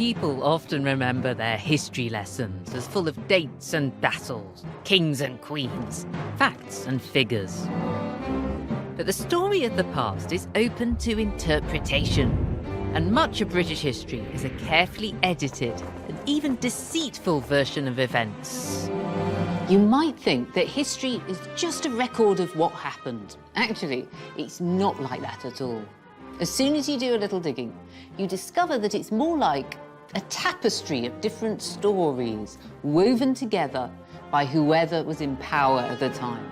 People often remember their history lessons as full of dates and battles, kings and queens, facts and figures. But the story of the past is open to interpretation, and much of British history is a carefully edited and even deceitful version of events. You might think that history is just a record of what happened. Actually, it's not like that at all. As soon as you do a little digging, you discover that it's more like a tapestry of different stories woven together by whoever was in power at the time.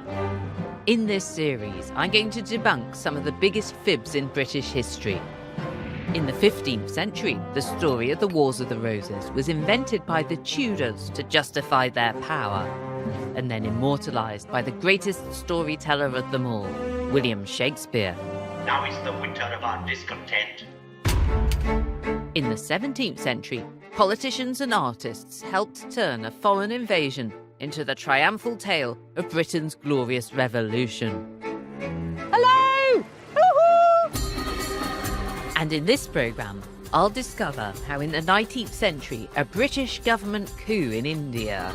In this series, I'm going to debunk some of the biggest fibs in British history. In the 15th century, the story of the Wars of the Roses was invented by the Tudors to justify their power, and then immortalised by the greatest storyteller of them all, William Shakespeare. Now is the winter of our discontent. In the 17th century, politicians and artists helped turn a foreign invasion into the triumphal tale of Britain's glorious revolution. Hello! Woo-hoo! And in this programme, I'll discover how in the 19th century, a British government coup in India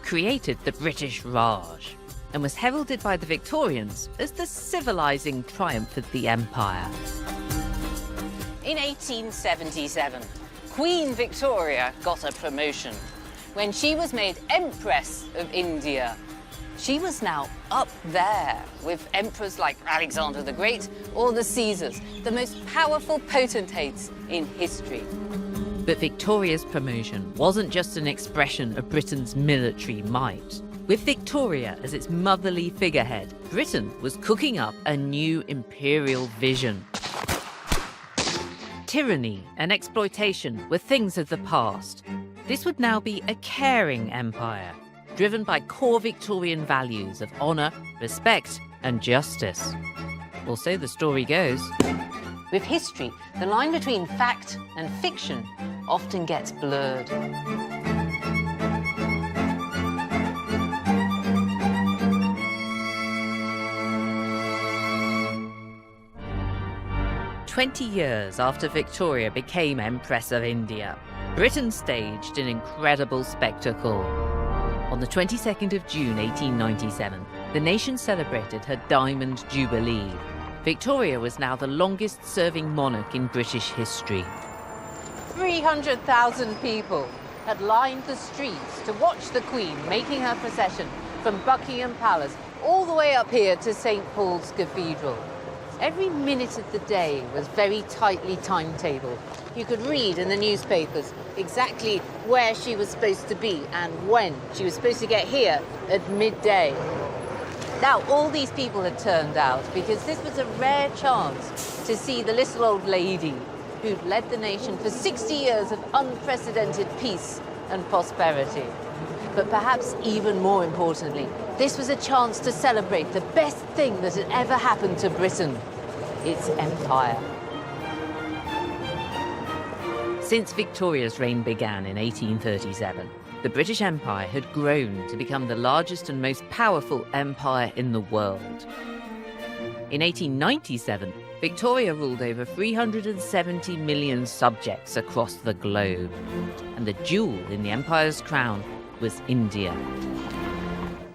created the British Raj and was heralded by the Victorians as the civilising triumph of the empire. In 1877, Queen Victoria got a promotion. When she was made Empress of India, she was now up there with emperors like Alexander the Great or the Caesars, the most powerful potentates in history. But Victoria's promotion wasn't just an expression of Britain's military might. With Victoria as its motherly figurehead, Britain was cooking up a new imperial vision. Tyranny and exploitation were things of the past. This would now be a caring empire, driven by core Victorian values of honour, respect and justice. Or so the story goes. With history, the line between fact and fiction often gets blurred. "20 years after Victoria became Empress of India, Britain staged an incredible spectacle. On the 22nd of June 1897, the nation celebrated her Diamond Jubilee. Victoria was now the longest-serving monarch in British history. 300,000 people had lined the streets to watch the Queen making her procession from Buckingham Palace all the way up here to St. Paul's Cathedral. Every minute of the day was very tightly timetabled. You could read in the newspapers exactly where she was supposed to be and when. She was supposed to get here at midday. Now, all these people had turned out because this was a rare chance to see the little old lady who'd led the nation for 60 years of unprecedented peace and prosperity. But perhaps even more importantly, this was a chance to celebrate the best thing that had ever happened to Britain, its empire. Since Victoria's reign began in 1837, the British Empire had grown to become the largest and most powerful empire in the world. In 1897, Victoria ruled over 370 million subjects across the globe, and the jewel in the empire's crown was India.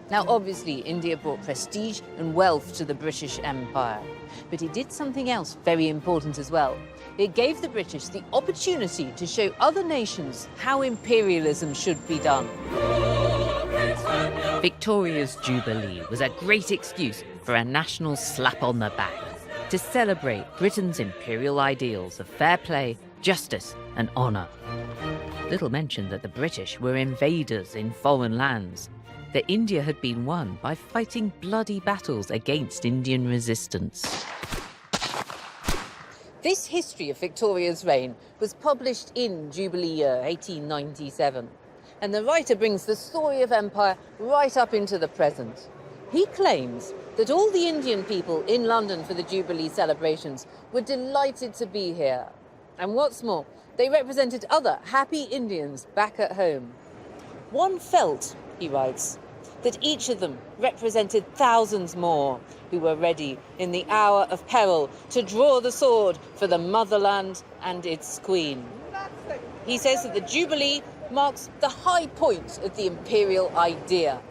Now, obviously, India brought prestige and wealth to the British Empire, but it did something else very important as well. It gave the British the opportunity to show other nations how imperialism should be done. Victoria's Jubilee was a great excuse for a national slap on the back to celebrate Britain's imperial ideals of fair play, justice and honour. Little mentioned that the British were invaders in foreign lands, that India had been won by fighting bloody battles against Indian resistance. This history of Victoria's reign was published in Jubilee year 1897, and the writer brings the story of empire right up into the present. He claims that all the Indian people in London for the Jubilee celebrations were delighted to be here. And what's more, they represented other happy Indians back at home. One felt, he writes, that each of them represented thousands more who were ready in the hour of peril to draw the sword for the motherland and its queen. He says that the Jubilee marks the high point of the imperial idea.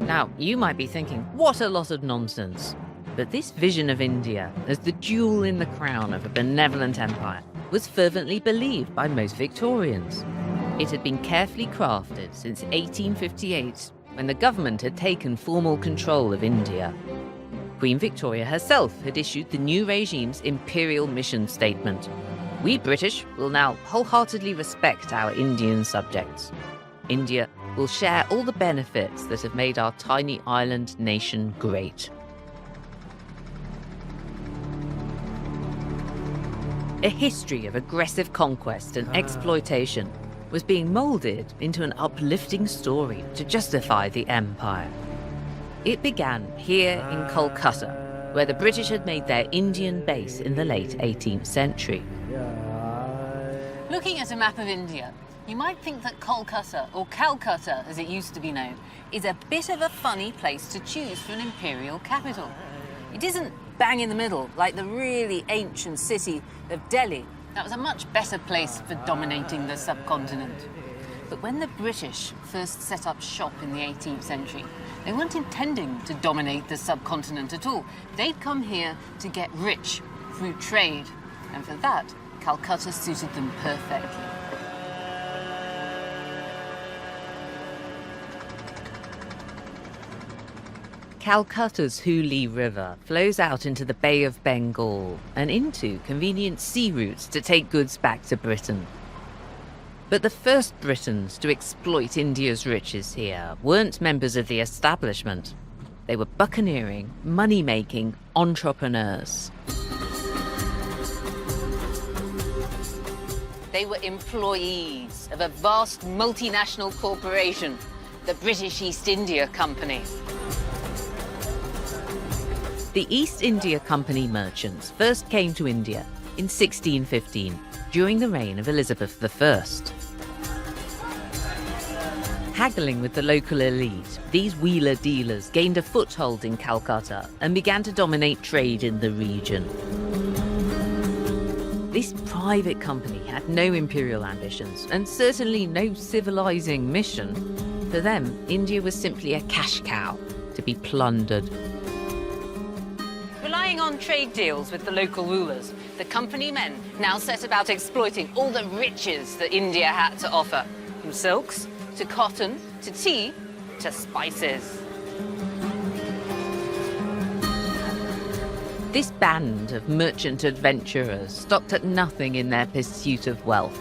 Now, you might be thinking, what a lot of nonsense. But this vision of India as the jewel in the crown of a benevolent empire was fervently believed by most Victorians. It had been carefully crafted since 1858, when the government had taken formal control of India. Queen Victoria herself had issued the new regime's imperial mission statement. We British will now wholeheartedly respect our Indian subjects. India will share all the benefits that have made our tiny island nation great. A history of aggressive conquest and exploitation was being moulded into an uplifting story to justify the empire. It began here in Kolkata, where the British had made their Indian base in the late 18th century. Looking at a map of India, you might think that Kolkata, or Calcutta as it used to be known, is a bit of a funny place to choose for an imperial capital. It isn't bang in the middle like the really ancient city of Delhi. That was a much better place for dominating the subcontinent. But when the British first set up shop in the 18th century, they weren't intending to dominate the subcontinent at all. They'd come here to get rich through trade, and for that, Calcutta suited them perfectly. Calcutta's Hooghly River flows out into the Bay of Bengal and into convenient sea routes to take goods back to Britain. But the first Britons to exploit India's riches here weren't members of the establishment. They were buccaneering, money-making entrepreneurs. They were employees of a vast multinational corporation, the British East India Company. The East India Company merchants first came to India in 1615, during the reign of Elizabeth I. Haggling with the local elite, these wheeler dealers gained a foothold in Calcutta and began to dominate trade in the region. This private company had no imperial ambitions and certainly no civilizing mission. For them, India was simply a cash cow to be plundered. Relying on trade deals with the local rulers, the company men now set about exploiting all the riches that India had to offer, from silks to cotton to tea to spices. This band of merchant adventurers stopped at nothing in their pursuit of wealth.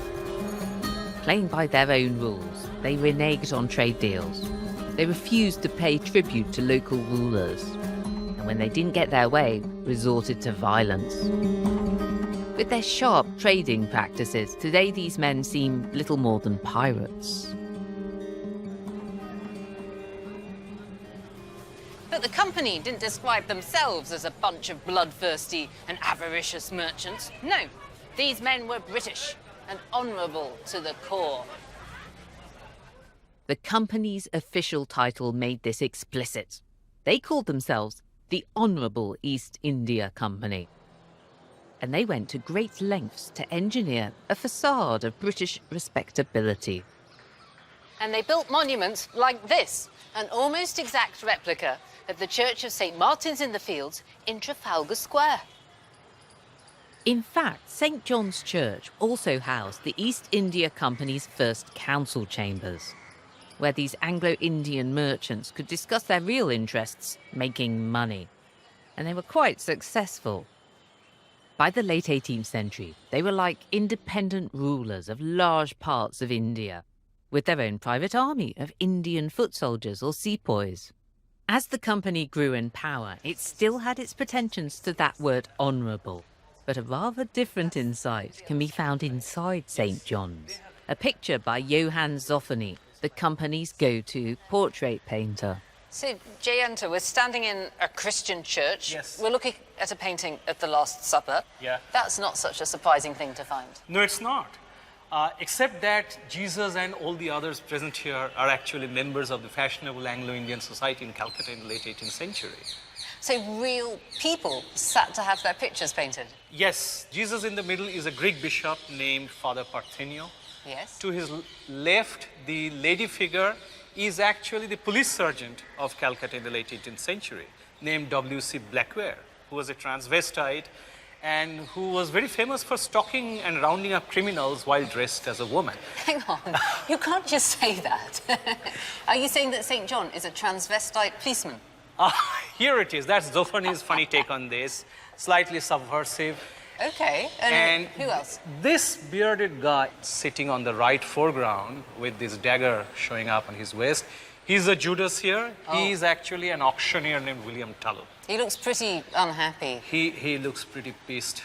Playing by their own rules, they reneged on trade deals. They refused to pay tribute to local rulers. And when they didn't get their way, resorted to violence. With their sharp trading practices, today these men seem little more than pirates. But the company didn't describe themselves as a bunch of bloodthirsty and avaricious merchants. No, these men were British and honourable to the core. The company's official title made this explicit. They called themselves the Honourable East India Company. And they went to great lengths to engineer a facade of British respectability. And they built monuments like this, an almost exact replica of the Church of St. Martin's in the Fields in Trafalgar Square. In fact, St. John's Church also housed the East India Company's first council chambers, where these Anglo-Indian merchants could discuss their real interests, making money. And they were quite successful. By the late 18th century, they were like independent rulers of large parts of India, with their own private army of Indian foot soldiers or sepoys. As the company grew in power, it still had its pretensions to that word honourable, but a rather different insight can be found inside St. John's. A picture by Johann Zoffany, the company's go-to portrait painter. So, Jayanta, we're standing in a Christian church. Yes. We're looking at a painting of the Last Supper. Yeah. That's not such a surprising thing to find. No, it's not. Except that Jesus and all the others present here are actually members of the fashionable Anglo-Indian society in Calcutta in the late 18th century. So real people sat to have their pictures painted? Yes, Jesus in the middle is a Greek bishop named Father Parthenio. Yes. To his left, the lady figure is actually the police sergeant of Calcutta in the late 18th century, named W.C. Blackware, who was a transvestite and who was very famous for stalking and rounding up criminals while dressed as a woman. Hang on, you can't just say that. Are you saying that St. John is a transvestite policeman? Here it is. That's Zophani's funny take on this, slightly subversive. Okay, and who else? This bearded guy sitting on the right foreground with this dagger showing up on his waist, he's a Judas here. Oh. He's actually an auctioneer named William Tulloch. He looks pretty unhappy. He looks pretty pissed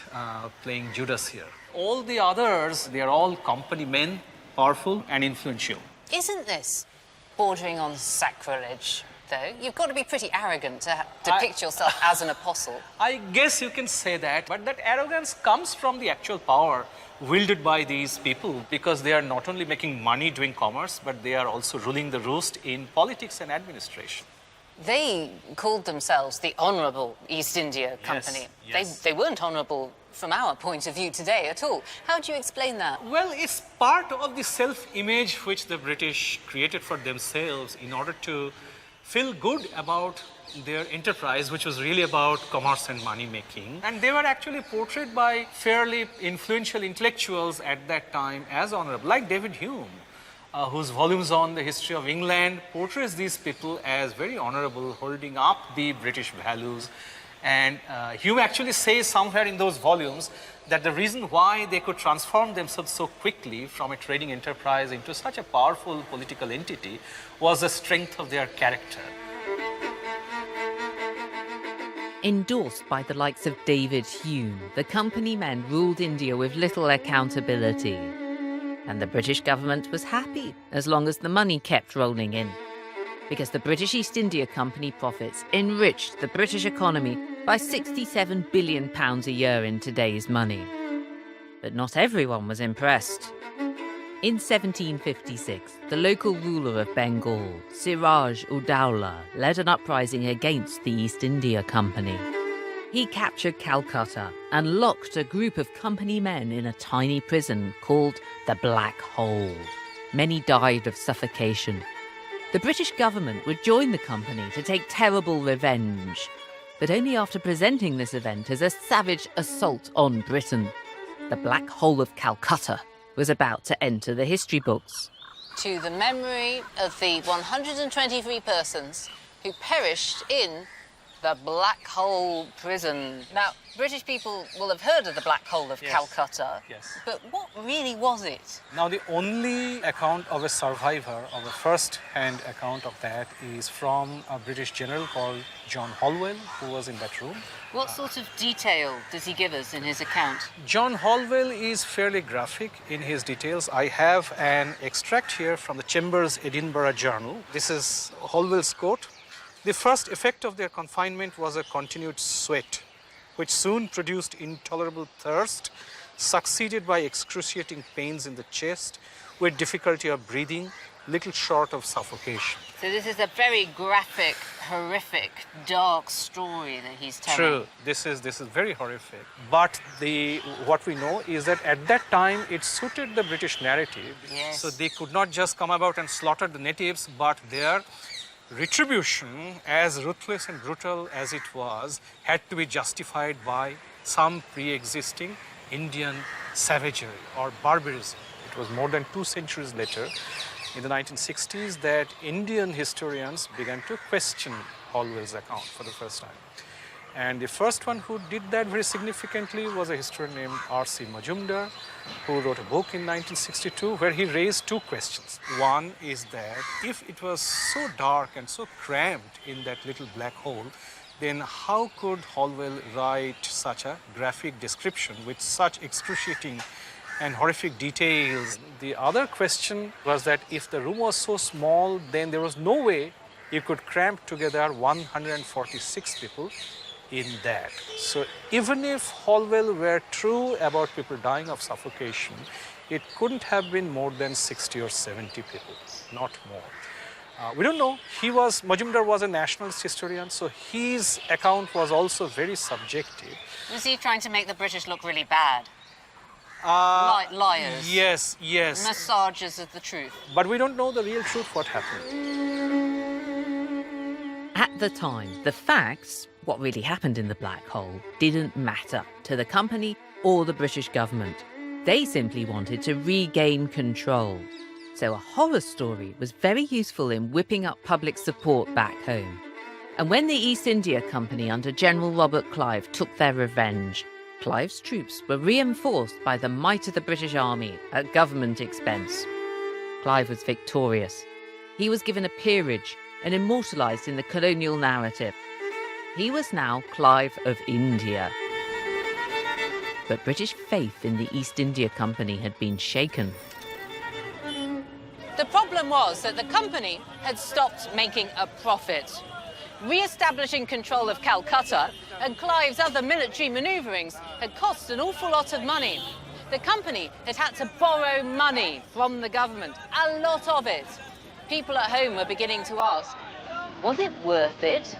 playing Judas here. All the others, they are all company men, powerful and influential. Isn't this bordering on sacrilege, though? You've got to be pretty arrogant to depict yourself as an apostle. I guess you can say that, but that arrogance comes from the actual power wielded by these people because they are not only making money doing commerce, but they are also ruling the roost in politics and administration. They called themselves the Honourable East India Company. yes. They weren't honourable from our point of view today at all. How do you explain that? Well, it's part of the self-image which the British created for themselves in order to feel good about their enterprise, which was really about commerce and money making. And they were actually portrayed by fairly influential intellectuals at that time as honourable, like David Hume, whose volumes on the history of England portrays these people as very honourable, holding up the British values. And Hume actually says somewhere in those volumes that the reason why they could transform themselves so quickly from a trading enterprise into such a powerful political entity was the strength of their character. Endorsed by the likes of David Hume, the company men ruled India with little accountability. And the British government was happy as long as the money kept rolling in. Because the British East India Company profits enriched the British economy by £67 billion a year in today's money. But not everyone was impressed. In 1756, the local ruler of Bengal, Siraj ud-Dowlah, led an uprising against the East India Company. He captured Calcutta and locked a group of company men in a tiny prison called the Black Hole. Many died of suffocation. The British government would join the company to take terrible revenge, but only after presenting this event as a savage assault on Britain. The Black Hole of Calcutta was about to enter the history books. To the memory of the 123 persons who perished in the Black Hole prison. Now, British people will have heard of the Black Hole of Calcutta, but what really was it? Now, the only account of a survivor, of a first-hand account of that, is from a British general called John Holwell, who was in that room. What sort of detail does he give us in his account? John Holwell is fairly graphic in his details. I have an extract here from the Chambers Edinburgh Journal. This is Holwell's quote. The first effect of their confinement was a continued sweat, which soon produced intolerable thirst, succeeded by excruciating pains in the chest, with difficulty of breathing, little short of suffocation. So this is a very graphic, horrific, dark story that he's telling. True. This is very horrific. But what we know is that at that time it suited the British narrative. Yes. So they could not just come about and slaughter the natives, but their retribution, as ruthless and brutal as it was, had to be justified by some pre-existing Indian savagery or barbarism. It was more than 2 centuries later, in the 1960s, that Indian historians began to question Holwell's account for the first time. And the first one who did that very significantly was a historian named R.C. Majumdar, who wrote a book in 1962 where he raised 2 questions. One is that if it was so dark and so cramped in that little black hole, then how could Holwell write such a graphic description with such excruciating and horrific details? The other question was that if the room was so small, then there was no way you could cramp together 146 people in that. So even if Holwell were true about people dying of suffocation, it couldn't have been more than 60 or 70 people, not more. We don't know. Majumdar was a nationalist historian, so his account was also very subjective. Was he trying to make the British look really bad? Liars? Yes, yes. Massagers of the truth? But we don't know the real truth, what happened. At the time, the facts, what really happened in the black hole, didn't matter to the company or the British government. They simply wanted to regain control. So a horror story was very useful in whipping up public support back home. And when the East India Company under General Robert Clive took their revenge, Clive's troops were reinforced by the might of the British Army at government expense. Clive was victorious. He was given a peerage and immortalised in the colonial narrative. He was now Clive of India. But British faith in the East India Company had been shaken. The problem was that the company had stopped making a profit. Re-establishing control of Calcutta and Clive's other military manoeuvrings had cost an awful lot of money. The company had to borrow money from the government, a lot of it. People at home were beginning to ask, was it worth it?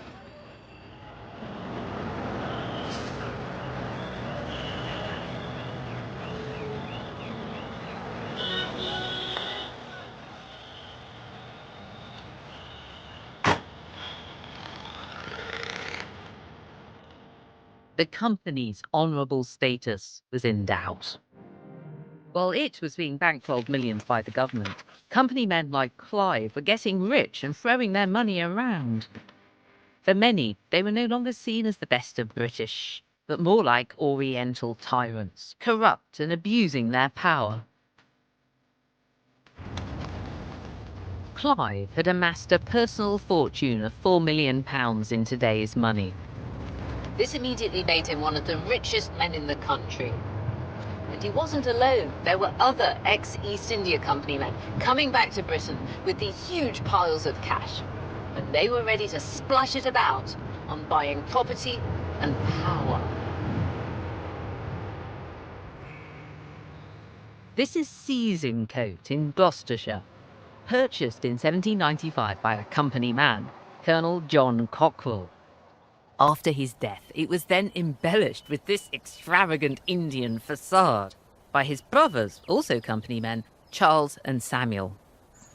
The company's honourable status was in doubt. While it was being bankrolled millions by the government, company men like Clive were getting rich and throwing their money around. For many, they were no longer seen as the best of British, but more like Oriental tyrants, corrupt and abusing their power. Clive had amassed a personal fortune of £4 million in today's money. This immediately made him one of the richest men in the country. And he wasn't alone. There were other ex-East India Company men coming back to Britain with these huge piles of cash. And they were ready to splash it about on buying property and power. This is Season Coat in Gloucestershire, purchased in 1795 by a company man, Colonel John Cockrell. After his death, it was then embellished with this extravagant Indian facade by his brothers, also company men, Charles and Samuel.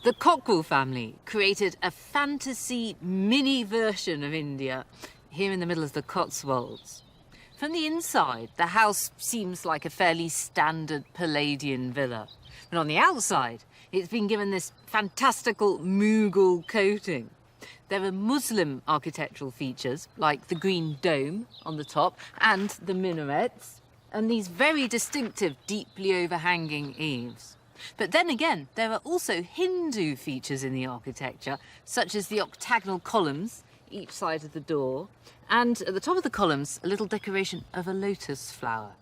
The Cockrell family created a fantasy mini version of India here in the middle of the Cotswolds. From the inside, the house seems like a fairly standard Palladian villa. And on the outside, it's been given this fantastical Mughal coating. There are Muslim architectural features, like the green dome on the top and the minarets, and these very distinctive, deeply overhanging eaves. But then again, there are also Hindu features in the architecture, such as the octagonal columns, each side of the door, and at the top of the columns, a little decoration of a lotus flower.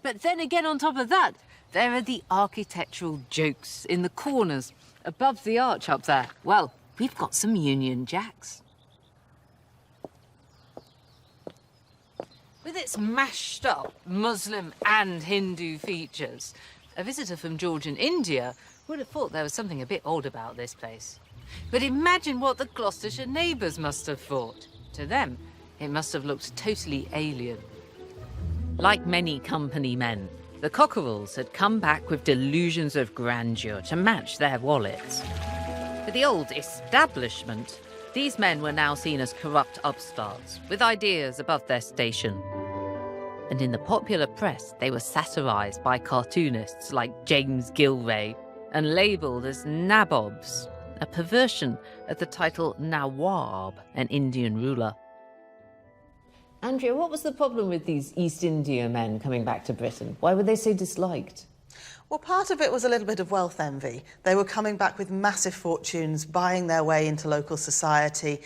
But then again, on top of that, there are the architectural jokes in the corners, above the arch up there. Well, we've got some Union Jacks. With its mashed up Muslim and Hindu features, a visitor from Georgian India would have thought there was something a bit odd about this place. But imagine what the Gloucestershire neighbours must have thought. To them, it must have looked totally alien. Like many company men, the Cockerells had come back with delusions of grandeur to match their wallets. For the old establishment, these men were now seen as corrupt upstarts with ideas above their station. And in the popular press, they were satirised by cartoonists like James Gilray and labelled as nabobs, a perversion of the title Nawab, an Indian ruler. Andrea, what was the problem with these East India men coming back to Britain? Why were they so disliked? Well, part of it was a little bit of wealth envy. They were coming back with massive fortunes, buying their way into local society,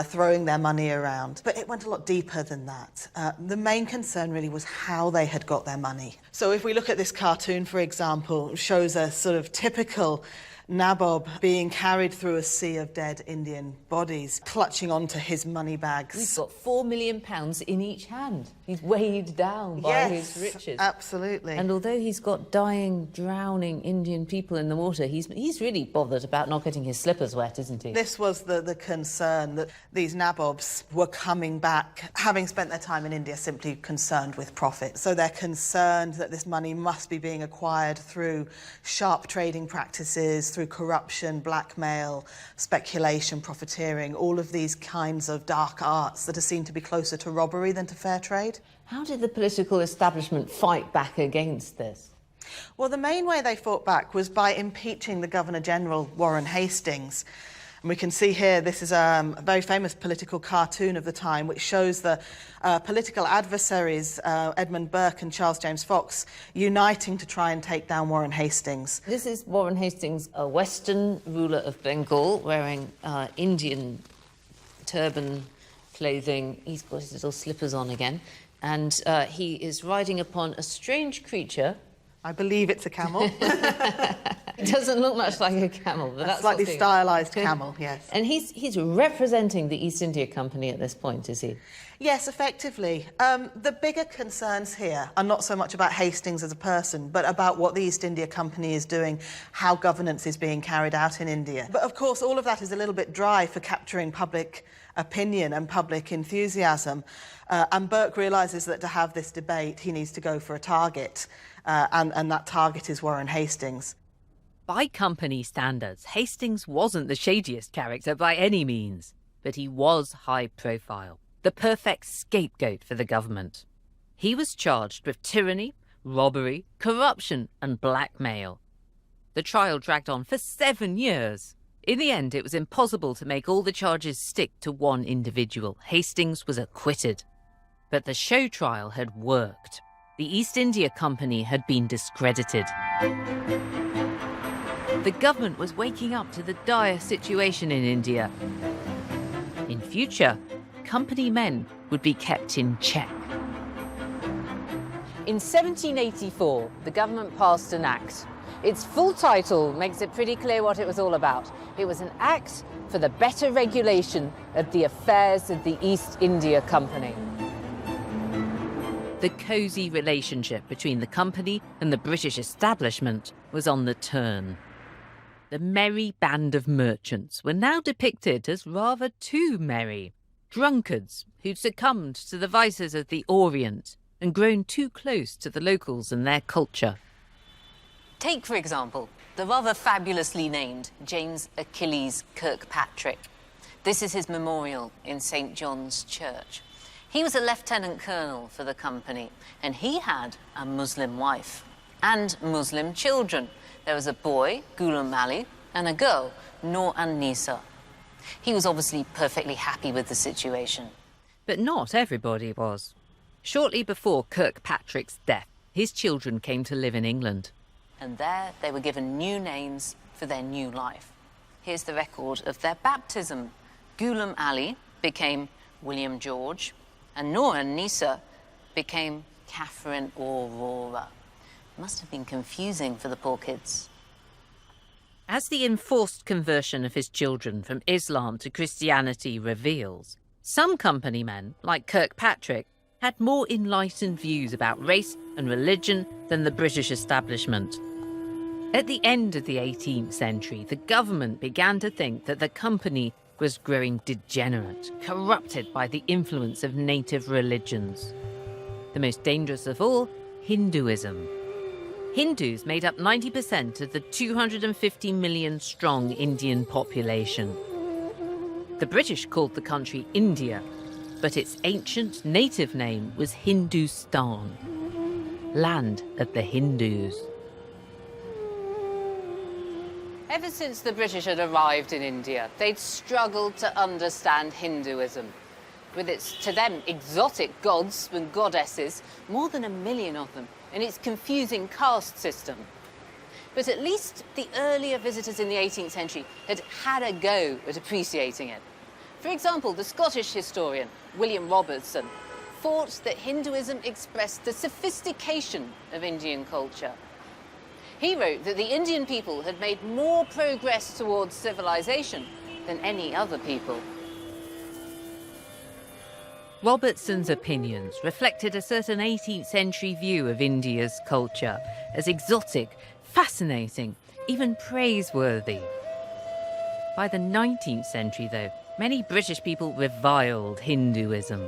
throwing their money around. But it went a lot deeper than that. The main concern really was how they had got their money. So if we look at this cartoon, for example, it shows a sort of typical Nabob being carried through a sea of dead Indian bodies, clutching onto his money bags. He's got £4 million in each hand. He's weighed down by his riches. Absolutely. And although he's got dying, drowning Indian people in the water, he's really bothered about not getting his slippers wet, isn't he? This was the concern, that these nabobs were coming back, having spent their time in India, simply concerned with profit. So they're concerned that this money must be being acquired through sharp trading practices, through corruption, blackmail, speculation, profiteering, all of these kinds of dark arts that are seen to be closer to robbery than to fair trade. How did the political establishment fight back against this? Well, the main way they fought back was by impeaching the Governor-General, Warren Hastings. And we can see here, this is a very famous political cartoon of the time, which shows the political adversaries, Edmund Burke and Charles James Fox, uniting to try and take down Warren Hastings. This is Warren Hastings, a Western ruler of Bengal, wearing Indian turban clothing. He's got his little slippers on again. And he is riding upon a strange creature. I believe it's a camel. It doesn't look much like a camel, but that's slightly stylised camel, yes. And he's representing the East India Company at this point, is he? Yes, effectively. The bigger concerns here are not so much about Hastings as a person, but about what the East India Company is doing, how governance is being carried out in India. But of course, all of that is a little bit dry for capturing public opinion and public enthusiasm. And Burke realises that to have this debate, he needs to go for a target, and that target is Warren Hastings. By company standards, Hastings wasn't the shadiest character by any means, but he was high profile, the perfect scapegoat for the government. He was charged with tyranny, robbery, corruption and blackmail. The trial dragged on for 7 years. In the end, it was impossible to make all the charges stick to one individual. Hastings was acquitted. But the show trial had worked. The East India Company had been discredited. The government was waking up to the dire situation in India. In future, company men would be kept in check. In 1784, the government passed an act. Its full title makes it pretty clear what it was all about. It was an act for the better regulation of the affairs of the East India Company. The cosy relationship between the company and the British establishment was on the turn. The merry band of merchants were now depicted as rather too merry. Drunkards who'd succumbed to the vices of the Orient and grown too close to the locals and their culture. Take, for example, the rather fabulously named James Achilles Kirkpatrick. This is his memorial in St. John's Church. He was a lieutenant colonel for the company, and he had a Muslim wife and Muslim children. There was a boy, Ghulam Ali, and a girl, Noor and Nisa. He was obviously perfectly happy with the situation. But not everybody was. Shortly before Kirkpatrick's death, his children came to live in England. And there they were given new names for their new life. Here's the record of their baptism. Ghulam Ali became William George, and Noor and Nisa became Catherine Aurora. Must have been confusing for the poor kids. As the enforced conversion of his children from Islam to Christianity reveals, some company men, like Kirkpatrick, had more enlightened views about race and religion than the British establishment. At the end of the 18th century, the government began to think that the company was growing degenerate, corrupted by the influence of native religions. The most dangerous of all, Hinduism. Hindus made up 90% of the 250 million strong Indian population. The British called the country India, but its ancient native name was Hindustan, land of the Hindus. Ever since the British had arrived in India, they'd struggled to understand Hinduism. With its, to them, exotic gods and goddesses, more than 1 million of them, and its confusing caste system. But at least the earlier visitors in the 18th century had a go at appreciating it. For example, the Scottish historian William Robertson thought that Hinduism expressed the sophistication of Indian culture. He wrote that the Indian people had made more progress towards civilization than any other people. Robertson's opinions reflected a certain 18th century view of India's culture as exotic, fascinating, even praiseworthy. By the 19th century, though, many British people reviled Hinduism.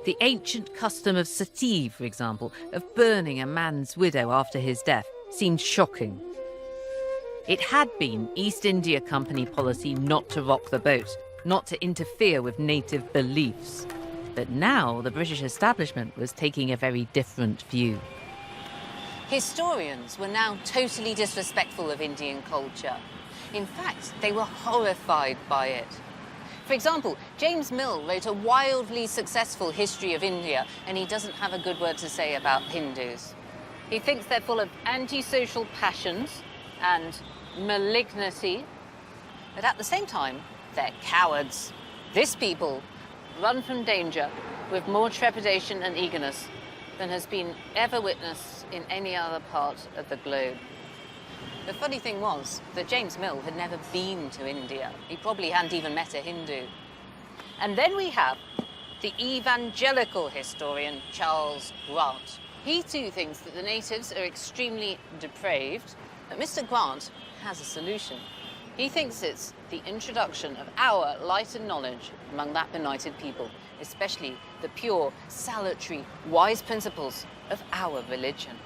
The ancient custom of sati, for example, of burning a man's widow after his death, seemed shocking. It had been East India Company policy not to rock the boat, not to interfere with native beliefs. But now the British establishment was taking a very different view. Historians were now totally disrespectful of Indian culture. In fact, they were horrified by it. For example, James Mill wrote a wildly successful history of India, and he doesn't have a good word to say about Hindus. He thinks they're full of antisocial passions and malignity, but at the same time, they're cowards. This people run from danger with more trepidation and eagerness than has been ever witnessed in any other part of the globe. The funny thing was that James Mill had never been to India. He probably hadn't even met a Hindu. And then we have the evangelical historian Charles Grant. He too thinks that the natives are extremely depraved, but Mr. Grant has a solution. He thinks it's the introduction of our light and knowledge among that benighted people, especially the pure, salutary, wise principles of our religion.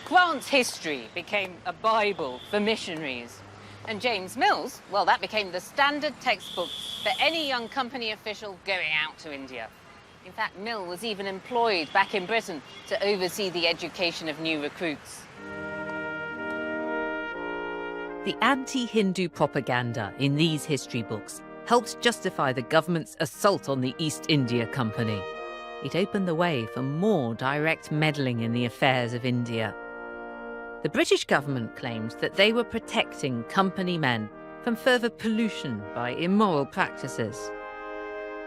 Grant's history became a Bible for missionaries. And James Mill's, well, that became the standard textbook for any young company official going out to India. In fact, Mill was even employed back in Britain to oversee the education of new recruits. The anti-Hindu propaganda in these history books helped justify the government's assault on the East India Company. It opened the way for more direct meddling in the affairs of India. The British government claimed that they were protecting company men from further pollution by immoral practices.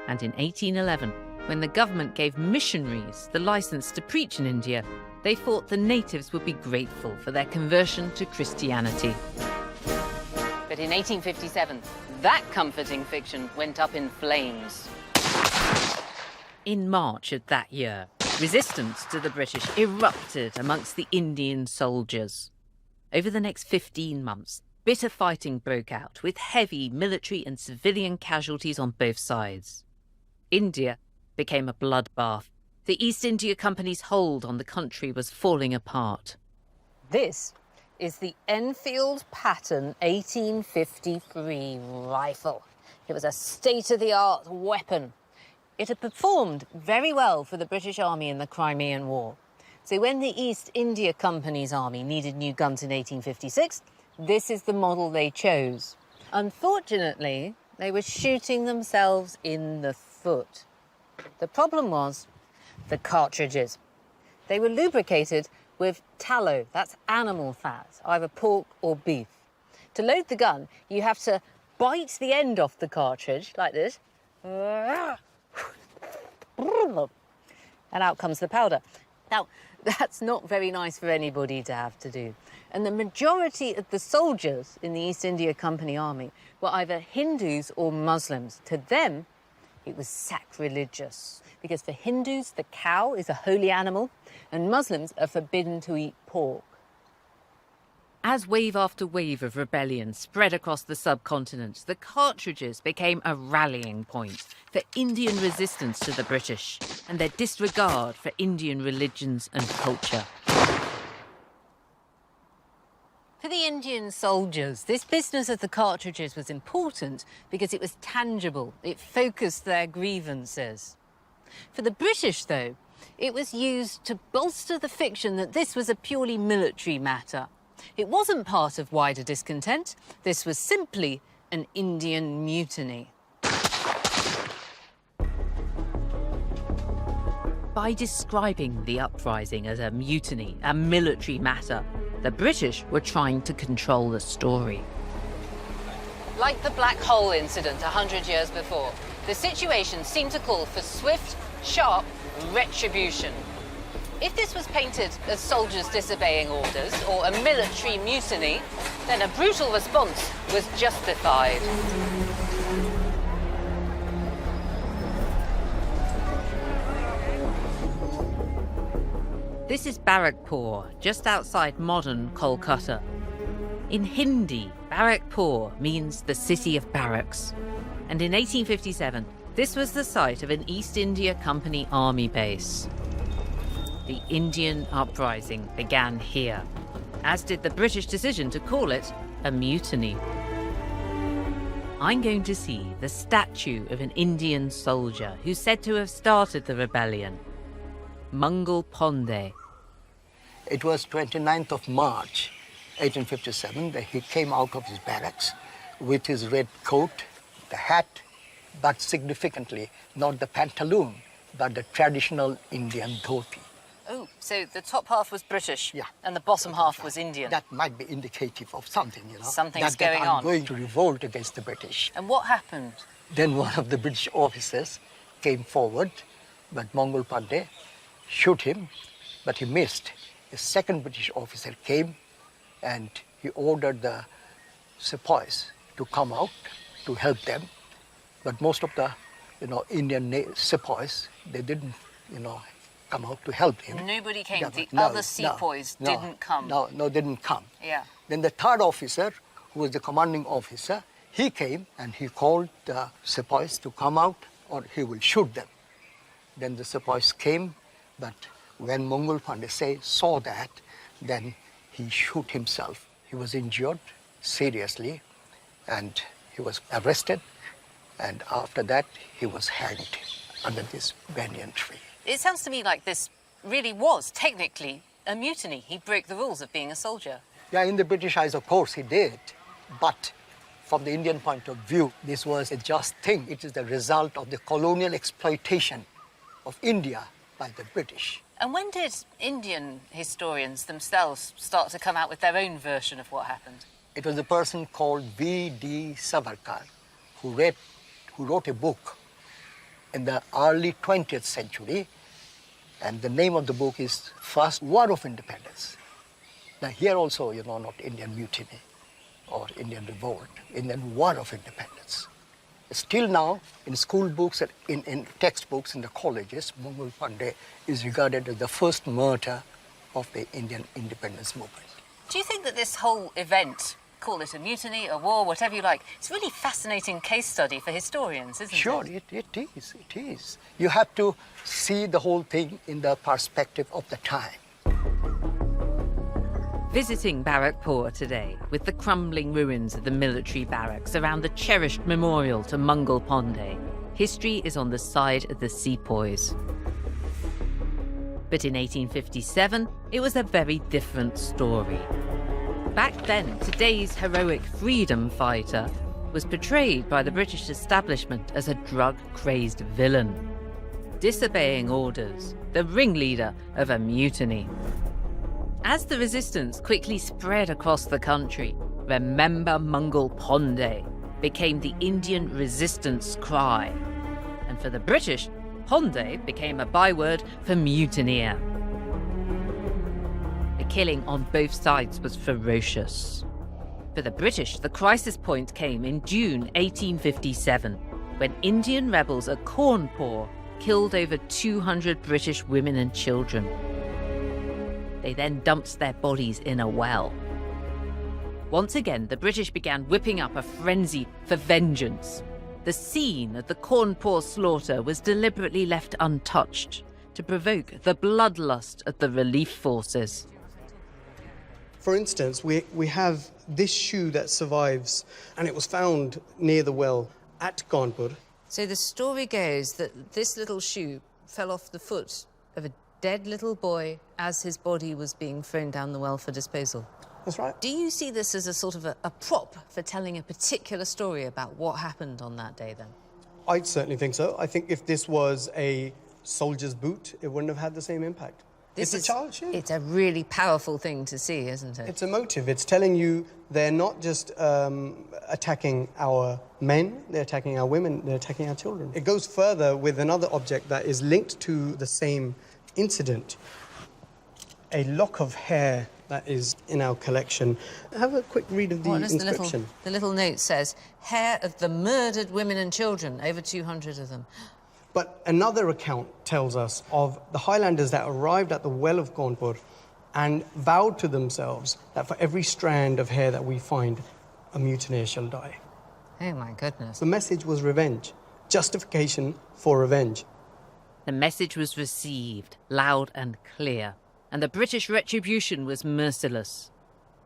And in 1811, when the government gave missionaries the license to preach in India, they thought the natives would be grateful for their conversion to Christianity. But in 1857, that comforting fiction went up in flames. In March of that year, resistance to the British erupted amongst the Indian soldiers. Over the next 15 months, bitter fighting broke out with heavy military and civilian casualties on both sides. India became a bloodbath. The East India Company's hold on the country was falling apart. This is the Enfield Pattern 1853 rifle. It was a state-of-the-art weapon. It had performed very well for the British Army in the Crimean War. So when the East India Company's army needed new guns in 1856, this is the model they chose. Unfortunately, they were shooting themselves in the foot. The problem was the cartridges. They were lubricated with tallow, that's animal fat, either pork or beef. To load the gun, you have to bite the end off the cartridge, like this, and out comes the powder. Now, that's not very nice for anybody to have to do. And the majority of the soldiers in the East India Company army were either Hindus or Muslims. To them, it was sacrilegious, because for Hindus, the cow is a holy animal, and Muslims are forbidden to eat pork. As wave after wave of rebellion spread across the subcontinent, the cartridges became a rallying point for Indian resistance to the British and their disregard for Indian religions and culture. For the Indian soldiers, this business of the cartridges was important because it was tangible. It focused their grievances. For the British, though, it was used to bolster the fiction that this was a purely military matter. It wasn't part of wider discontent. This was simply an Indian mutiny. By describing the uprising as a mutiny, a military matter, the British were trying to control the story. Like the Black Hole incident 100 years before, the situation seemed to call for swift, sharp retribution. If this was painted as soldiers disobeying orders or a military mutiny, then a brutal response was justified. This is Barrackpur, just outside modern Kolkata. In Hindi, Barrackpur means the city of barracks. And in 1857, this was the site of an East India Company army base. The Indian uprising began here, as did the British decision to call it a mutiny. I'm going to see the statue of an Indian soldier who's said to have started the rebellion, Mangal Pandey. It was 29th of March, 1857, that he came out of his barracks with his red coat, the hat, but significantly not the pantaloon, but the traditional Indian dhoti. Oh, so the top half was British, Yeah. and the bottom half was Indian. That might be indicative of something, Something's that going I'm on. going to revolt against the British. And what happened? Then one of the British officers came forward, but Mangal Pandey shot him, but he missed. A second British officer came and he ordered the sepoys to come out to help them. But most of the, Indian sepoys, they didn't, come out to help him. Nobody came. Yeah, The no, other sepoys didn't come. No, didn't come. Yeah. Then the third officer, who was the commanding officer, he came and he called the sepoys to come out or he will shoot them. Then the sepoys came, but when Mangal Pandey saw that, then he shot himself. He was injured seriously and he was arrested, and after that he was hanged under this banyan tree. It sounds to me like this really was technically a mutiny. He broke the rules of being a soldier. Yeah, in the British eyes, of course, he did. But from the Indian point of view, this was a just thing. It is the result of the colonial exploitation of India by the British. And when did Indian historians themselves start to come out with their own version of what happened? It was a person called V.D. Savarkar who wrote a book in the early 20th century, and the name of the book is First War of Independence. Now here also, not Indian mutiny or Indian revolt, Indian War of Independence. Still now, in school books, in textbooks in the colleges, Mangal Pandey is regarded as the first martyr of the Indian independence movement. Do you think that this whole event, call it a mutiny, a war, whatever you like, it's a really fascinating case study for historians, isn't Sure, it? it is. You have to see the whole thing in the perspective of the time. Visiting Barrackpur today with the crumbling ruins of the military barracks around the cherished memorial to Mangal Pandey, history is on the side of the sepoys. But in 1857, it was a very different story. Back then, today's heroic freedom fighter was portrayed by the British establishment as a drug-crazed villain, disobeying orders, the ringleader of a mutiny. As the resistance quickly spread across the country, Remember Mangal Pandey became the Indian resistance cry. And for the British, Pandey became a byword for mutineer. The killing on both sides was ferocious. For the British, the crisis point came in June 1857, when Indian rebels at Cawnpore killed over 200 British women and children. They then dumped their bodies in a well. Once again, the British began whipping up a frenzy for vengeance. The scene of the Cawnpore slaughter was deliberately left untouched to provoke the bloodlust of the relief forces. For instance, we have this shoe that survives, and it was found near the well at Cawnpur. So the story goes that this little shoe fell off the foot of a dead little boy as his body was being thrown down the well for disposal. That's right. Do you see this as a sort of a prop for telling a particular story about what happened on that day then? I certainly think so. I think if this was a soldier's boot, it wouldn't have had the same impact. It's a child shoe. It's a really powerful thing to see, isn't it? It's emotive. It's telling you they're not just attacking our men, they're attacking our women, they're attacking our children. It goes further with another object that is linked to the same incident. a lock of hair that is in our collection. Have a quick read of the inscription. The little note says, hair of the murdered women and children, over 200 of them. But another account tells us of the Highlanders that arrived at the well of Cawnpur and vowed to themselves that for every strand of hair that we find, a mutineer shall die. Oh, my goodness. The message was revenge, justification for revenge. The message was received loud and clear, and the British retribution was merciless.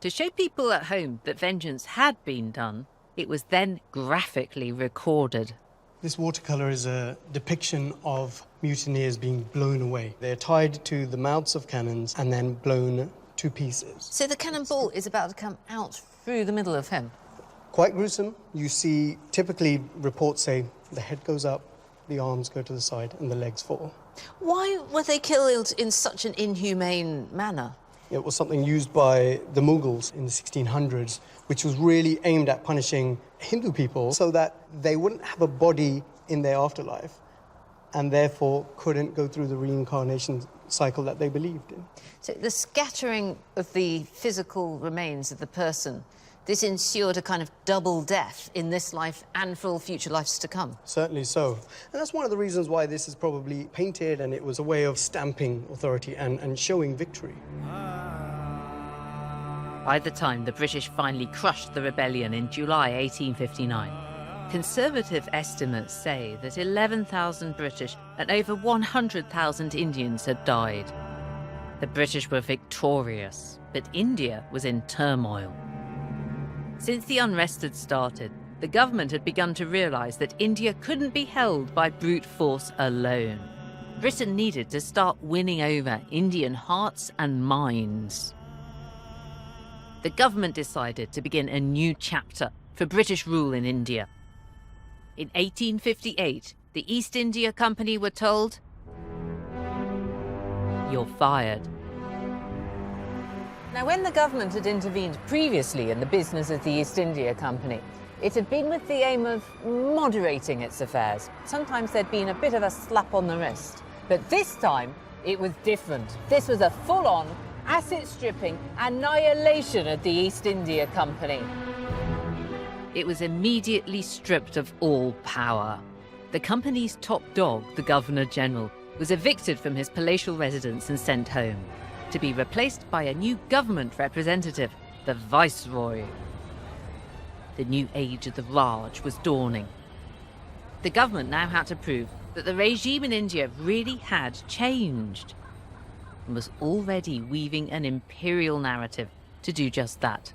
To show people at home that vengeance had been done, it was then graphically recorded. This watercolour is a depiction of mutineers being blown away. They're tied to the mouths of cannons and then blown to pieces. So the cannonball is about to come out through the middle of him? Quite gruesome. You see, typically reports say the head goes up, the arms go to the side and the legs fall. Why were they killed in such an inhumane manner? It was something used by the Mughals in the 1600s, which was really aimed at punishing Hindu people so that they wouldn't have a body in their afterlife and therefore couldn't go through the reincarnation cycle that they believed in. So the scattering of the physical remains of the person, this ensured a kind of double death in this life and for all future lives to come. Certainly so. And that's one of the reasons why this is probably painted, and it was a way of stamping authority and showing victory. By the time the British finally crushed the rebellion in July 1859, conservative estimates say that 11,000 British and over 100,000 Indians had died. The British were victorious, but India was in turmoil. Since the unrest had started, the government had begun to realise that India couldn't be held by brute force alone. Britain needed to start winning over Indian hearts and minds. The government decided to begin a new chapter for British rule in India. In 1858, the East India Company were told, "You're fired." Now, when the government had intervened previously in the business of the East India Company, it had been with the aim of moderating its affairs. Sometimes there'd been a bit of a slap on the wrist. But this time, it was different. This was a full-on, asset-stripping annihilation of the East India Company. It was immediately stripped of all power. The company's top dog, the Governor-General, was evicted from his palatial residence and sent home, to be replaced by a new government representative, the Viceroy. The new age of the Raj was dawning. The government now had to prove that the regime in India really had changed and was already weaving an imperial narrative to do just that.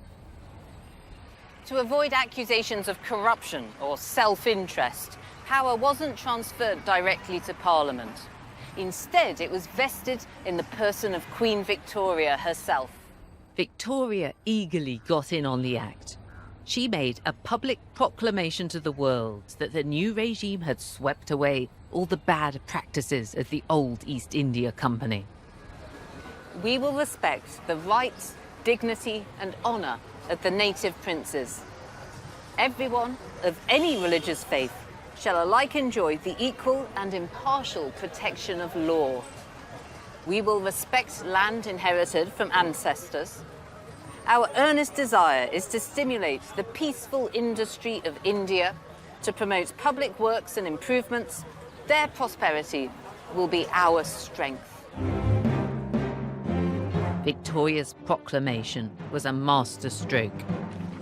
To avoid accusations of corruption or self-interest, power wasn't transferred directly to Parliament. Instead, it was vested in the person of Queen Victoria herself. Victoria eagerly got in on the act. She made a public proclamation to the world that the new regime had swept away all the bad practices of the old East India Company. We will respect the rights, dignity and honour of the native princes. Everyone of any religious faith shall alike enjoy the equal and impartial protection of law. We will respect land inherited from ancestors. Our earnest desire is to stimulate the peaceful industry of India, to promote public works and improvements. Their prosperity will be our strength. Victoria's proclamation was a masterstroke.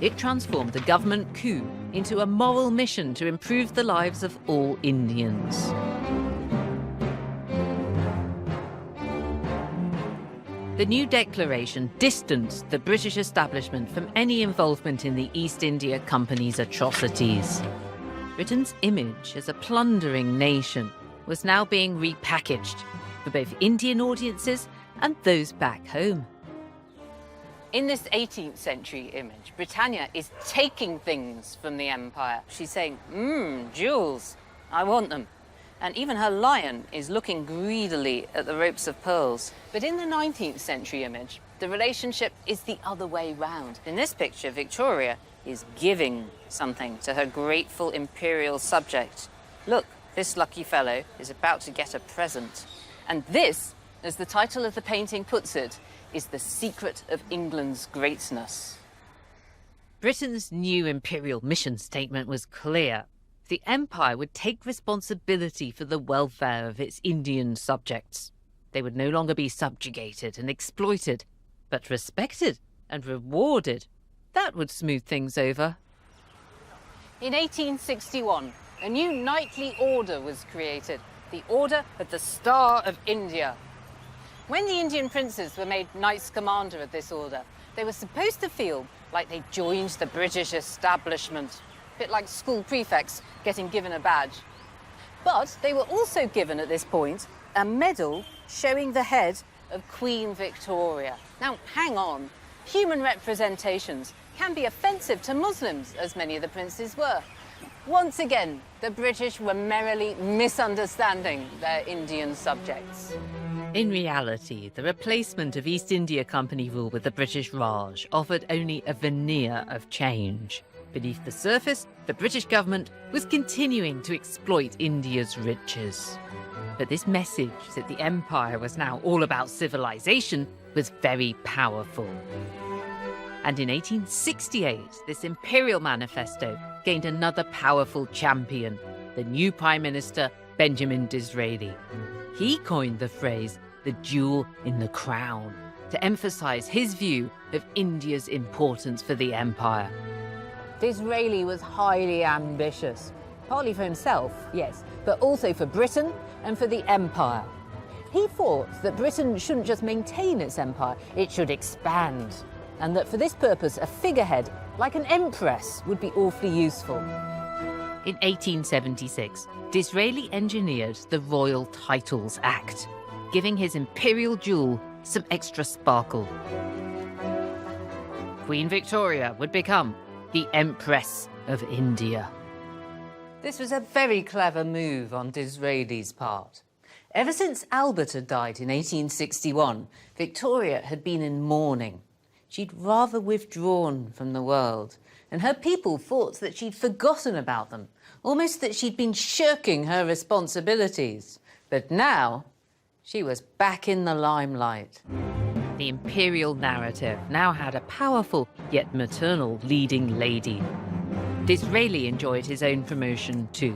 It transformed a government coup into a moral mission to improve the lives of all Indians. The new declaration distanced the British establishment from any involvement in the East India Company's atrocities. Britain's image as a plundering nation was now being repackaged for both Indian audiences and those back home. In this 18th century image, Britannia is taking things from the empire. She's saying, jewels, I want them. And even her lion is looking greedily at the ropes of pearls. But in the 19th century image, the relationship is the other way round. In this picture, Victoria is giving something to her grateful imperial subject. Look, this lucky fellow is about to get a present. And this as the title of the painting puts it, is the secret of England's greatness. Britain's new imperial mission statement was clear. The empire would take responsibility for the welfare of its Indian subjects. They would no longer be subjugated and exploited, but respected and rewarded. That would smooth things over. In 1861, a new knightly order was created, the Order of the Star of India. When the Indian princes were made Knights Commander of this order, they were supposed to feel like they joined the British establishment, a bit like school prefects getting given a badge. But they were also given at this point a medal showing the head of Queen Victoria. Now, hang on. Human representations can be offensive to Muslims, as many of the princes were. Once again, the British were merrily misunderstanding their Indian subjects. In reality, the replacement of East India Company rule with the British Raj offered only a veneer of change. Beneath the surface, the British government was continuing to exploit India's riches. But this message that the empire was now all about civilization was very powerful. And in 1868, this imperial manifesto gained another powerful champion, the new Prime Minister, Benjamin Disraeli. He coined the phrase, the jewel in the crown, to emphasize his view of India's importance for the empire. Disraeli was highly ambitious, partly for himself, yes, but also for Britain and for the empire. He thought that Britain shouldn't just maintain its empire, it should expand, and that for this purpose a figurehead, like an empress, would be awfully useful. In 1876, Disraeli engineered the Royal Titles Act, giving his imperial jewel some extra sparkle. Queen Victoria would become the Empress of India. This was a very clever move on Disraeli's part. Ever since Albert had died in 1861, Victoria had been in mourning. She'd rather withdrawn from the world, and her people thought that she'd forgotten about them, almost that she'd been shirking her responsibilities. But now, she was back in the limelight. The imperial narrative now had a powerful yet maternal leading lady. Disraeli enjoyed his own promotion too,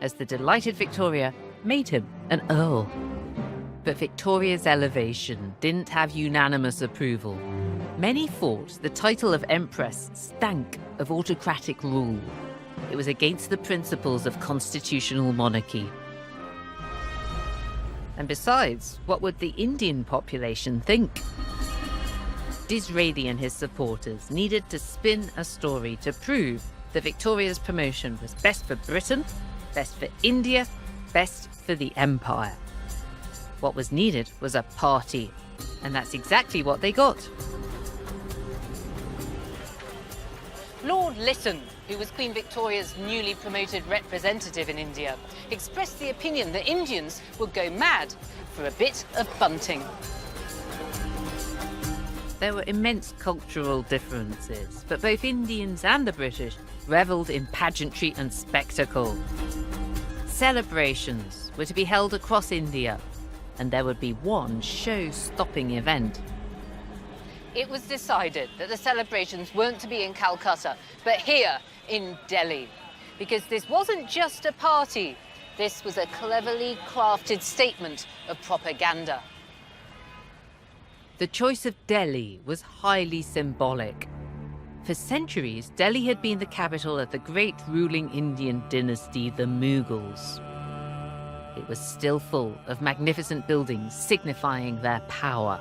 as the delighted Victoria made him an earl. But Victoria's elevation didn't have unanimous approval. Many thought the title of Empress stank of autocratic rule. It was against the principles of constitutional monarchy. And besides, what would the Indian population think? Disraeli and his supporters needed to spin a story to prove that Victoria's promotion was best for Britain, best for India, best for the empire. What was needed was a party, and that's exactly what they got. Lord Lytton, who was Queen Victoria's newly promoted representative in India, expressed the opinion that Indians would go mad for a bit of bunting. There were immense cultural differences, but both Indians and the British revelled in pageantry and spectacle. Celebrations were to be held across India, and there would be one show-stopping event. It was decided that the celebrations weren't to be in Calcutta, but here in Delhi. Because this wasn't just a party, this was a cleverly crafted statement of propaganda. The choice of Delhi was highly symbolic. For centuries, Delhi had been the capital of the great ruling Indian dynasty, the Mughals. It was still full of magnificent buildings signifying their power.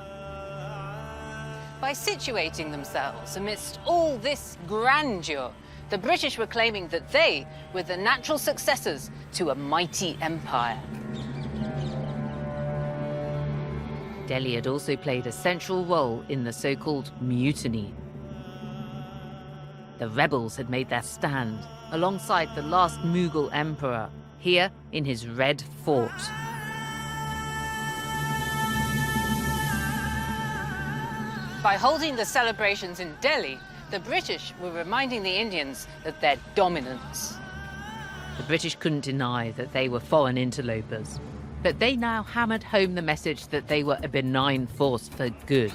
By situating themselves amidst all this grandeur, the British were claiming that they were the natural successors to a mighty empire. Delhi had also played a central role in the so-called mutiny. The rebels had made their stand alongside the last Mughal emperor, here in his Red Fort. By holding the celebrations in Delhi, the British were reminding the Indians of their dominance. The British couldn't deny that they were foreign interlopers. But they now hammered home the message that they were a benign force for good.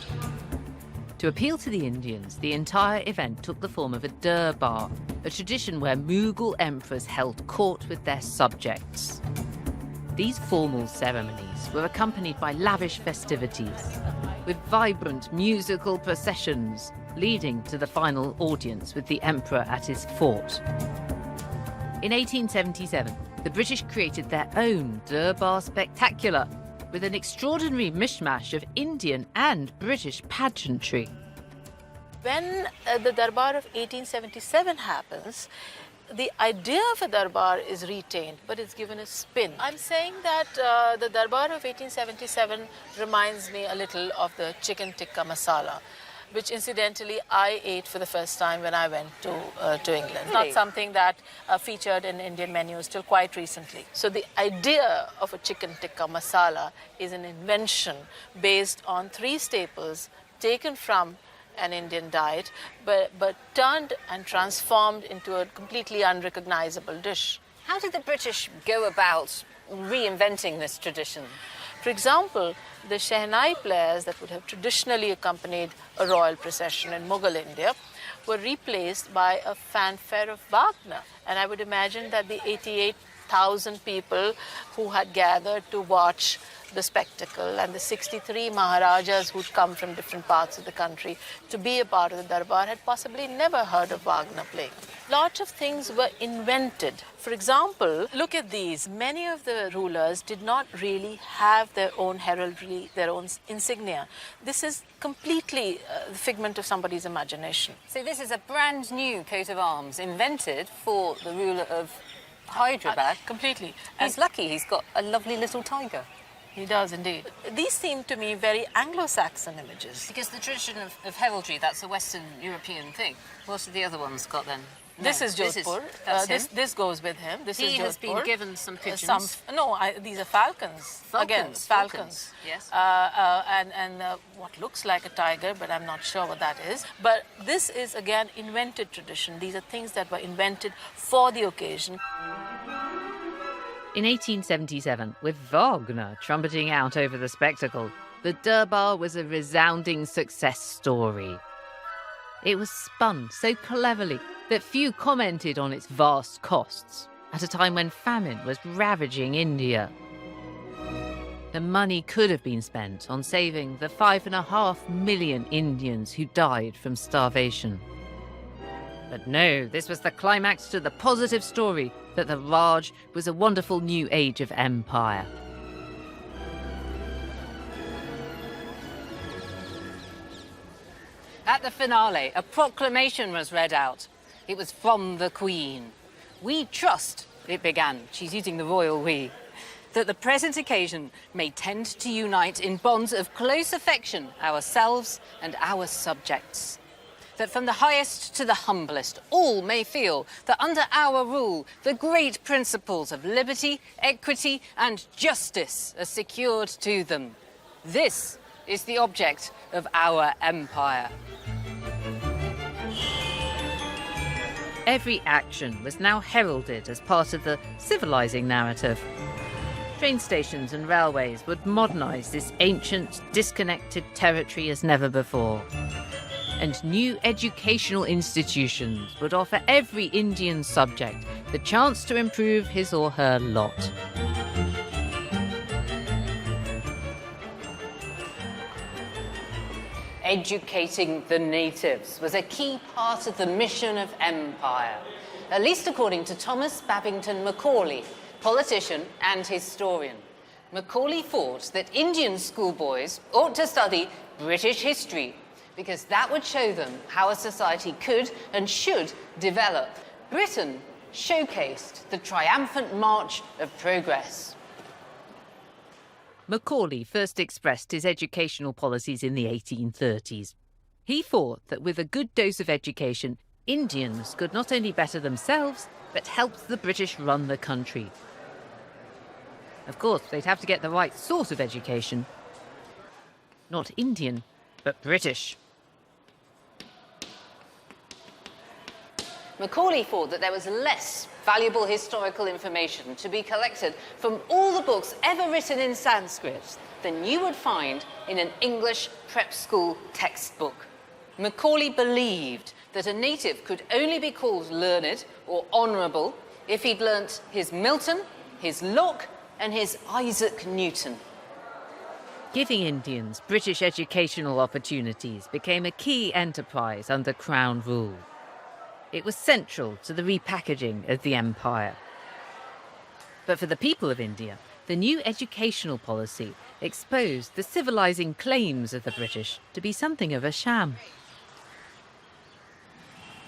To appeal to the Indians, the entire event took the form of a durbar, a tradition where Mughal emperors held court with their subjects. These formal ceremonies were accompanied by lavish festivities, with vibrant musical processions leading to the final audience with the emperor at his fort. In 1877, the British created their own Durbar Spectacular, with an extraordinary mishmash of Indian and British pageantry. When the Darbar of 1877 happens, the idea of a Darbar is retained, but it's given a spin. I'm saying that the Darbar of 1877 reminds me a little of the chicken tikka masala, which incidentally I ate for the first time when I went to England. It's not something that featured in Indian menus till quite recently. So the idea of a chicken tikka masala is an invention based on 3 staples taken from an Indian diet, but turned and transformed into a completely unrecognizable dish. How did the British go about reinventing this tradition? For example, the Shehnai players that would have traditionally accompanied a royal procession in Mughal India were replaced by a fanfare of Wagner. And I would imagine that the 88,000 people who had gathered to watch the spectacle and the 63 Maharajas who'd come from different parts of the country to be a part of the Darbar had possibly never heard of Wagner playing. Lots of things were invented. For example, look at these. Many of the rulers did not really have their own heraldry, their own insignia. This is completely the figment of somebody's imagination. So this is a brand new coat of arms invented for the ruler of Hyderabad. Completely. He's lucky he's got a lovely little tiger. He does indeed. These seem to me very Anglo-Saxon images. Because the tradition of heraldry, that's a Western European thing. What have the other ones got then? This is Jodhpur. This goes with him. This is Jodhpur. He has been given some pigeons. These are falcons. Again, falcons. Yes. And what looks like a tiger, but I'm not sure what that is. But this is, again, invented tradition. These are things that were invented for the occasion. In 1877, with Wagner trumpeting out over the spectacle, the Durbar was a resounding success story. It was spun so cleverly that few commented on its vast costs, at a time when famine was ravaging India. The money could have been spent on saving the 5.5 million Indians who died from starvation. But no, this was the climax to the positive story that the Raj was a wonderful new age of empire. At the finale, a proclamation was read out. It was from the Queen. "We trust," it began, she's using the royal we, "that the present occasion may tend to unite in bonds of close affection ourselves and our subjects. That from the highest to the humblest, all may feel that under our rule, the great principles of liberty, equity, and justice are secured to them. This is the object of our empire." Every action was now heralded as part of the civilizing narrative. Train stations and railways would modernise this ancient, disconnected territory as never before. And new educational institutions would offer every Indian subject the chance to improve his or her lot. Educating the natives was a key part of the mission of empire, at least according to Thomas Babington Macaulay, politician and historian. Macaulay thought that Indian schoolboys ought to study British history, because that would show them how a society could and should develop. Britain showcased the triumphant march of progress. Macaulay first expressed his educational policies in the 1830s. He thought that with a good dose of education, Indians could not only better themselves, but help the British run the country. Of course, they'd have to get the right sort of education. Not Indian, but British. Macaulay thought that there was less valuable historical information to be collected from all the books ever written in Sanskrit than you would find in an English prep school textbook. Macaulay believed that a native could only be called learned or honourable if he'd learnt his Milton, his Locke, and his Isaac Newton. Giving Indians British educational opportunities became a key enterprise under Crown rule. It was central to the repackaging of the empire. But for the people of India, the new educational policy exposed the civilizing claims of the British to be something of a sham.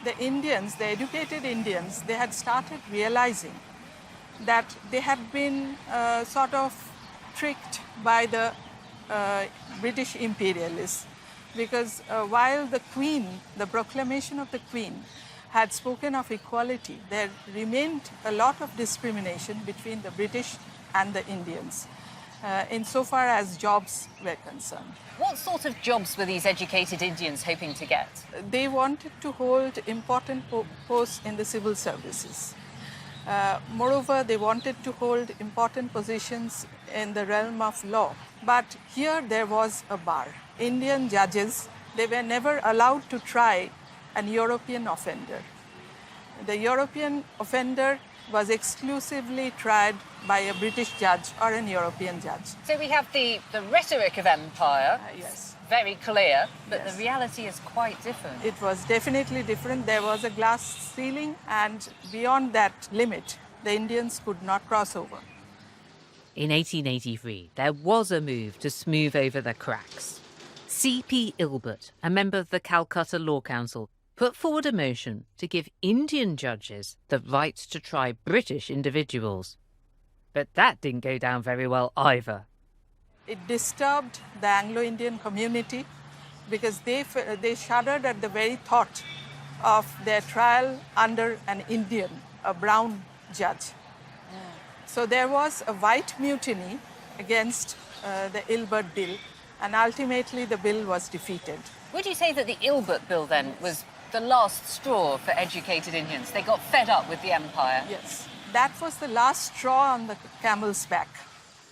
The Indians, the educated Indians, they had started realizing that they had been sort of tricked by the British imperialists, because while the Queen, the proclamation of the Queen, had spoken of equality, there remained a lot of discrimination between the British and the Indians, insofar as jobs were concerned. What sort of jobs were these educated Indians hoping to get? They wanted to hold important posts in the civil services. Moreover, they wanted to hold important positions in the realm of law. But here there was a bar. Indian judges, they were never allowed to try an European offender. The European offender was exclusively tried by a British judge or an European judge. So we have the rhetoric of empire, Yes. very clear, but Yes. the reality is quite different. It was definitely different. There was a glass ceiling, and beyond that limit, the Indians could not cross over. In 1883, there was a move to smooth over the cracks. C.P. Ilbert, a member of the Calcutta Law Council, put forward a motion to give Indian judges the right to try British individuals. But that didn't go down very well either. It disturbed the Anglo-Indian community because they shuddered at the very thought of their trial under an Indian, a brown judge. So there was a white mutiny against the Ilbert Bill, and ultimately the bill was defeated. Would you say that the Ilbert Bill then was the last straw for educated Indians? They got fed up with the empire? Yes, that was the last straw on the camel's back.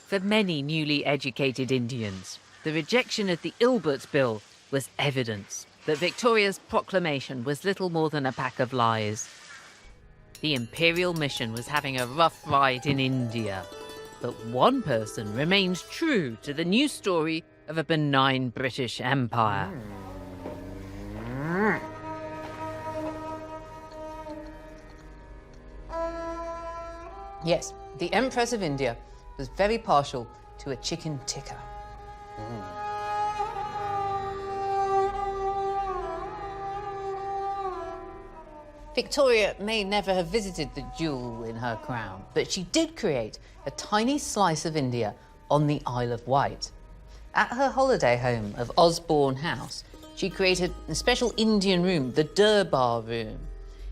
For many newly educated Indians, the rejection of the Ilbert Bill was evidence that Victoria's proclamation was little more than a pack of lies. The imperial mission was having a rough ride in India, but one person remained true to the new story of a benign British empire. Yes, the Empress of India was very partial to a chicken tikka. Victoria may never have visited the jewel in her crown, but she did create a tiny slice of India on the Isle of Wight. At her holiday home of Osborne House, she created a special Indian room, the Durbar Room.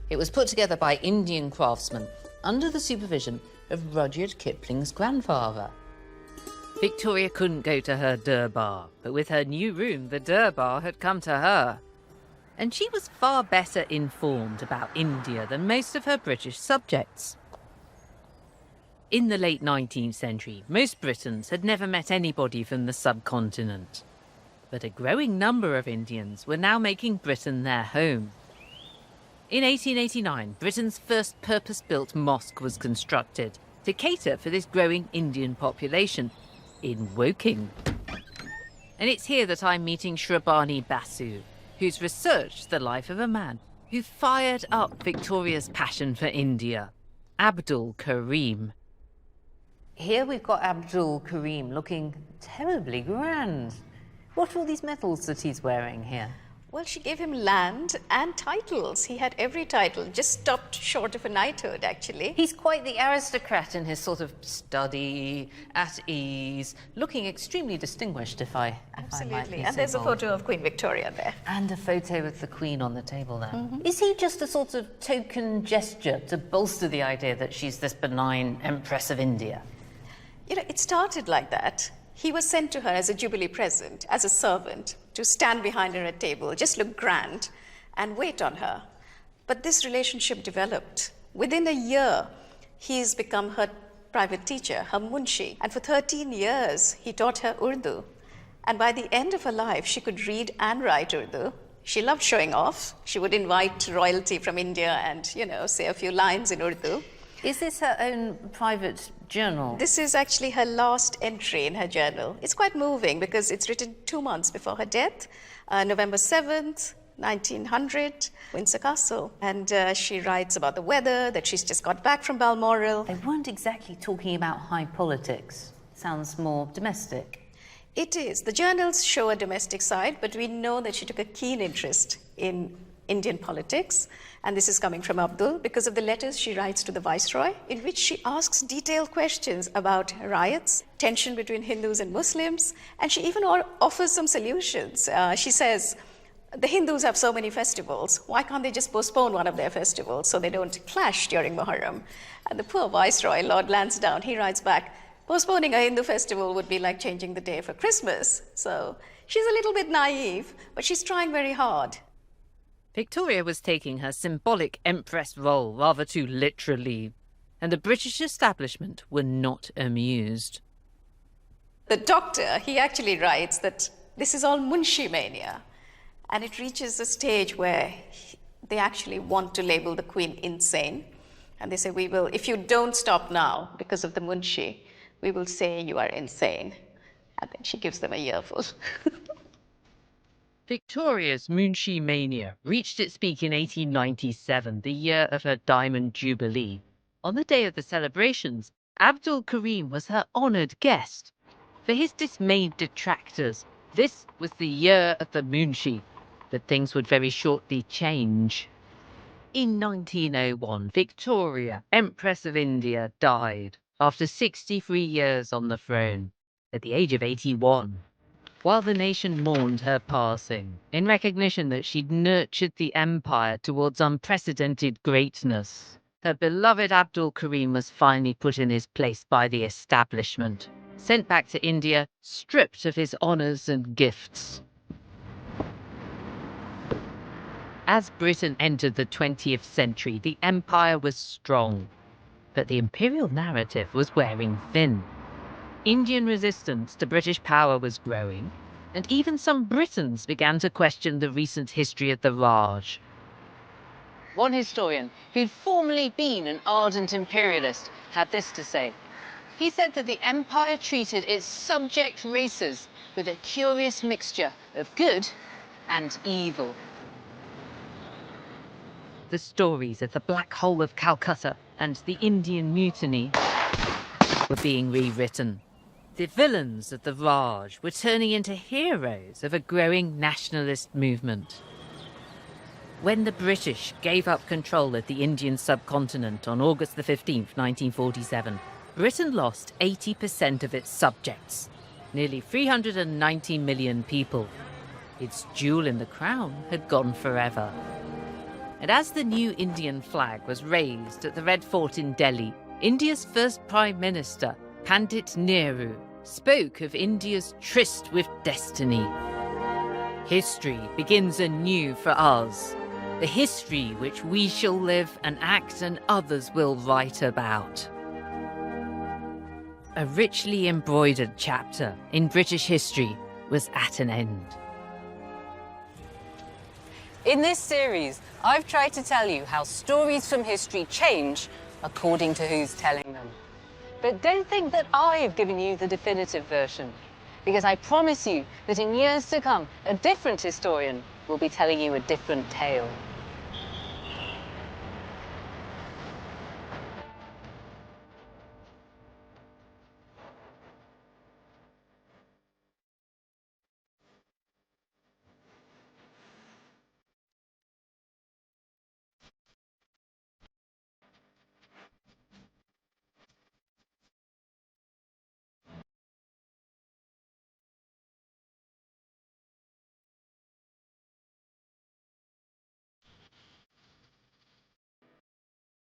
It was put together by Indian craftsmen under the supervision of Rudyard Kipling's grandfather. Victoria couldn't go to her Durbar, but with her new room, the Durbar had come to her. And she was far better informed about India than most of her British subjects. In the late 19th century, most Britons had never met anybody from the subcontinent. But a growing number of Indians were now making Britain their home. In 1889, Britain's first purpose-built mosque was constructed to cater for this growing Indian population in Woking. And it's here that I'm meeting Shrabani Basu, who's researched the life of a man who fired up Victoria's passion for India, Abdul Karim. Here we've got Abdul Karim looking terribly grand. What are all these medals that he's wearing here? Well, she gave him land and titles. He had every title, just stopped short of a knighthood, actually. He's quite the aristocrat in his sort of study, at ease, looking extremely distinguished, if I might Absolutely. be And so there's a bold. photo of Queen Victoria there. And a photo with the Queen on the table there. Is he just a sort of token gesture to bolster the idea that she's this benign Empress of India? You know, it started like that. He was sent to her as a Jubilee present, as a servant, to stand behind her at table, just look grand, and wait on her. But this relationship developed. Within a year, he's become her private teacher, her munshi. And for 13 years, he taught her Urdu. And by the end of her life, she could read and write Urdu. She loved showing off. She would invite royalty from India and, say a few lines in Urdu. Is this her own private journal? This is actually her last entry in her journal. It's quite moving because it's written 2 months before her death, November 7th, 1900, Windsor Castle. And she writes about the weather, that she's just got back from Balmoral. They weren't exactly talking about high politics. Sounds more domestic. It is. The journals show a domestic side, but we know that she took a keen interest in Indian politics. And this is coming from Abdul because of the letters she writes to the Viceroy, in which she asks detailed questions about riots, tension between Hindus and Muslims, and she even offers some solutions. She says, the Hindus have so many festivals. Why can't they just postpone one of their festivals so they don't clash during Muharram? And the poor Viceroy, Lord Lansdowne, he writes back, postponing a Hindu festival would be like changing the day for Christmas. So she's a little bit naive, but she's trying very hard. Victoria was taking her symbolic empress role rather too literally, and the British establishment were not amused. The doctor, he actually writes that this is all Munshi mania, and it reaches a stage where they actually want to label the Queen insane, and they say, we will, if you don't stop now because of the Munshi, we will say you are insane. And then she gives them a earful. Victoria's Munshi mania reached its peak in 1897, the year of her Diamond Jubilee. On the day of the celebrations, Abdul Karim was her honoured guest. For his dismayed detractors, this was the year of the Munshi, but things would very shortly change. In 1901, Victoria, Empress of India, died after 63 years on the throne, at the age of 81. While the nation mourned her passing, in recognition that she'd nurtured the empire towards unprecedented greatness, her beloved Abdul Karim was finally put in his place by the establishment, sent back to India, stripped of his honours and gifts. As Britain entered the 20th century, the empire was strong, but the imperial narrative was wearing thin. Indian resistance to British power was growing, and even some Britons began to question the recent history of the Raj. One historian, who'd formerly been an ardent imperialist, had this to say. He said that the empire treated its subject races with a curious mixture of good and evil. The stories of the Black Hole of Calcutta and the Indian Mutiny were being rewritten. The villains of the Raj were turning into heroes of a growing nationalist movement. When the British gave up control of the Indian subcontinent on August the 15th, 1947, Britain lost 80% of its subjects, nearly 390 million people. Its jewel in the crown had gone forever. And as the new Indian flag was raised at the Red Fort in Delhi, India's first Prime Minister, Pandit Nehru, spoke of India's tryst with destiny. History begins anew for us, the history which we shall live and act and others will write about. A richly embroidered chapter in British history was at an end. In this series, I've tried to tell you how stories from history change according to who's telling them. But don't think that I've given you the definitive version, because I promise you that in years to come, a different historian will be telling you a different tale.